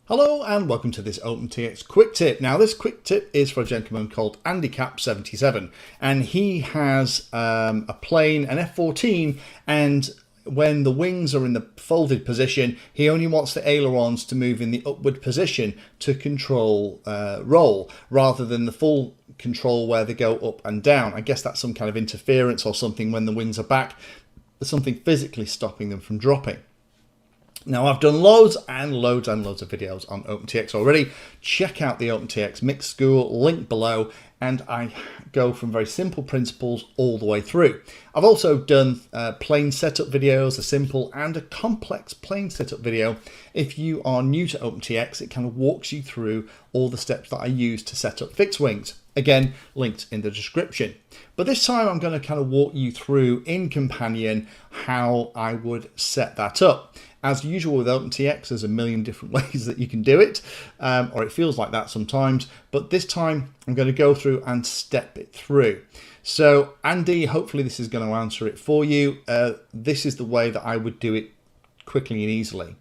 Hello and welcome to this OpenTX Quick Tip. Now this Quick Tip is for a gentleman called AndyCap77, and he has a plane, an F-14, and when the wings are in the folded position, he only wants the ailerons to move in the upward position to control roll, rather than the full control where they go up and down. I guess that's some kind of interference or something when the wings are back. There's something physically stopping them from dropping. Now I've done loads and loads of videos on OpenTX already. Check out the OpenTX Mix School, link below, and I go from very simple principles all the way through. I've also done plane setup videos, a simple and a complex plane setup video. If you are new to OpenTX, it kind of walks you through all the steps that I use to set up fixed wings. Again, linked in the description. But this time I'm going to kind of walk you through in Companion how I would set that up. As usual with OpenTX, there's a million different ways that you can do it, or it feels like that sometimes. But this time I'm going to go through and step it through. So Andy, hopefully this is going to answer it for you. This is the way that I would do it quickly and easily.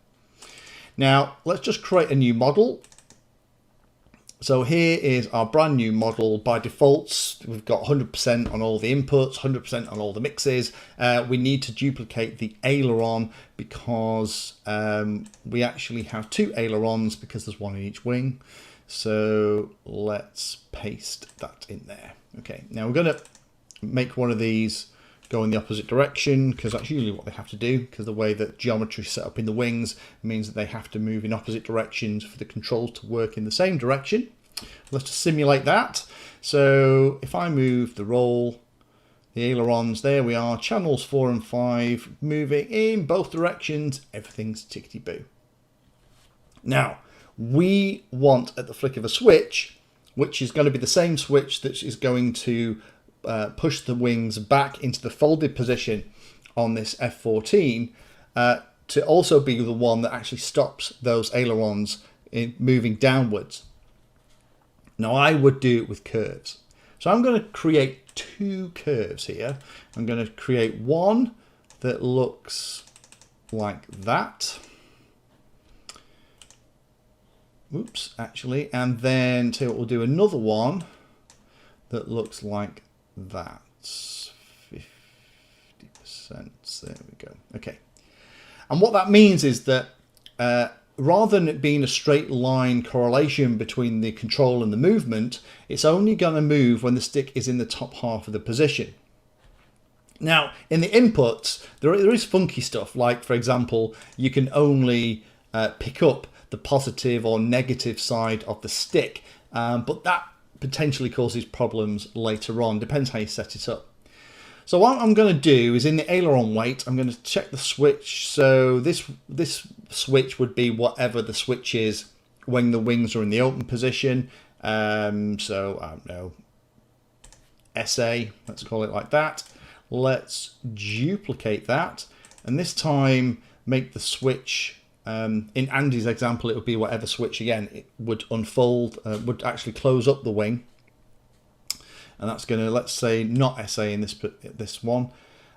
Now let's just create a new model. So here is our brand new model. By default, we've got 100% on all the inputs, 100% on all the mixes. We need to duplicate the aileron because we actually have two ailerons because there's one in each wing. So let's paste that in there. Okay, now we're going to make one of these go in the opposite direction because that's usually what they have to do, because the way that geometry is set up in the wings means that they have to move in opposite directions for the controls to work in the same direction. Let's just simulate that. So if I move the roll, the ailerons, there we are, channels 4 and 5 moving in both directions, everything's tickety-boo. Now we want at the flick of a switch, which is going to be the same switch that is going to push the wings back into the folded position on this F-14, to also be the one that actually stops those ailerons in moving downwards. Now I would do it with curves. So I'm going to create two curves here. I'm going to create one that looks like that. Oops, actually, and then we'll do another one that looks like that. 50%, there we go. Okay, and what that means is that rather than it being a straight line correlation between the control and the movement, it's only going to move when the stick is in the top half of the position. Now in the inputs there is funky stuff, like for example you can only pick up the positive or negative side of the stick, but that potentially causes problems later on, depends how you set it up. So what I'm going to do is in the aileron weight, I'm going to check the switch. So this switch would be whatever the switch is when the wings are in the open position. So I don't know, SA, let's call it like that. Let's duplicate that, and this time make the switch, in Andy's example, it would be whatever switch again, it would unfold, would actually close up the wing. And that's going to, let's say, not SA in this one.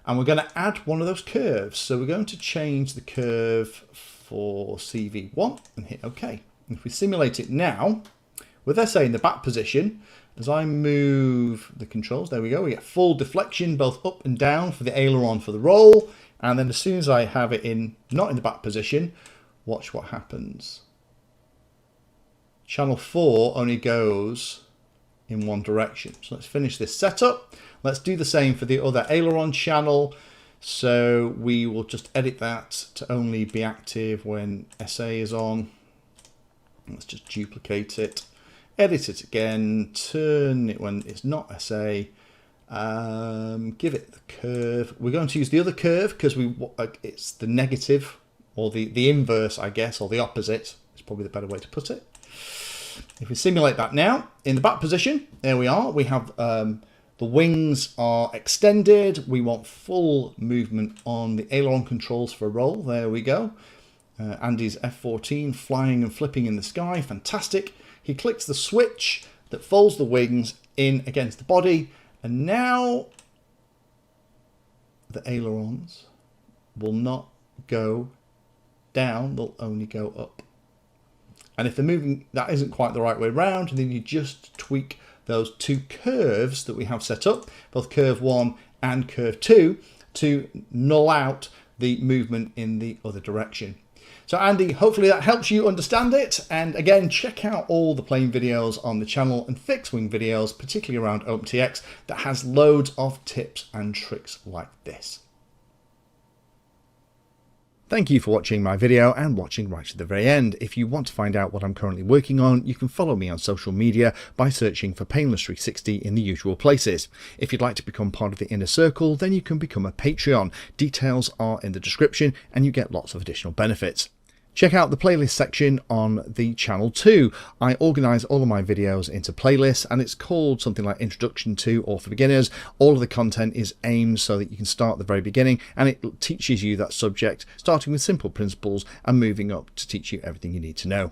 And we're going to add one of those curves. So we're going to change the curve for CV1 and hit OK. And if we simulate it now, with SA in the back position, as I move the controls, there we go, we get full deflection both up and down for the aileron for the roll. And then as soon as I have it in, not in the back position, watch what happens. Channel 4 only goes in one direction. So let's finish this setup. Let's do the same for the other aileron channel. So we will just edit that to only be active when SA is on. Let's just duplicate it, edit it again, turn it when it's not SA, give it the curve. We're going to use the other curve because it's the negative, or the inverse, I guess, or the opposite. It's probably the better way to put it. If we simulate that now, in the back position, there we are. We have the wings are extended. We want full movement on the aileron controls for a roll. There we go. Andy's F-14 flying and flipping in the sky. Fantastic. He clicks the switch that folds the wings in against the body. And now the ailerons will not go down, they'll only go up. And if that isn't quite the right way around, then you just tweak those two curves that we have set up, both curve 1 and curve 2, to null out the movement in the other direction. So Andy, hopefully that helps you understand it. And again, check out all the playing videos on the channel and fixed wing videos, particularly around OpenTX, that has loads of tips and tricks like this. Thank you for watching my video and watching right to the very end. If you want to find out what I'm currently working on, you can follow me on social media by searching for Painless360 in the usual places. If you'd like to become part of the inner circle, then you can become a Patreon. Details are in the description and you get lots of additional benefits. Check out the playlist section on the channel too. I organise all of my videos into playlists and it's called something like Introduction to or for Beginners. All of the content is aimed so that you can start at the very beginning and it teaches you that subject, starting with simple principles and moving up to teach you everything you need to know.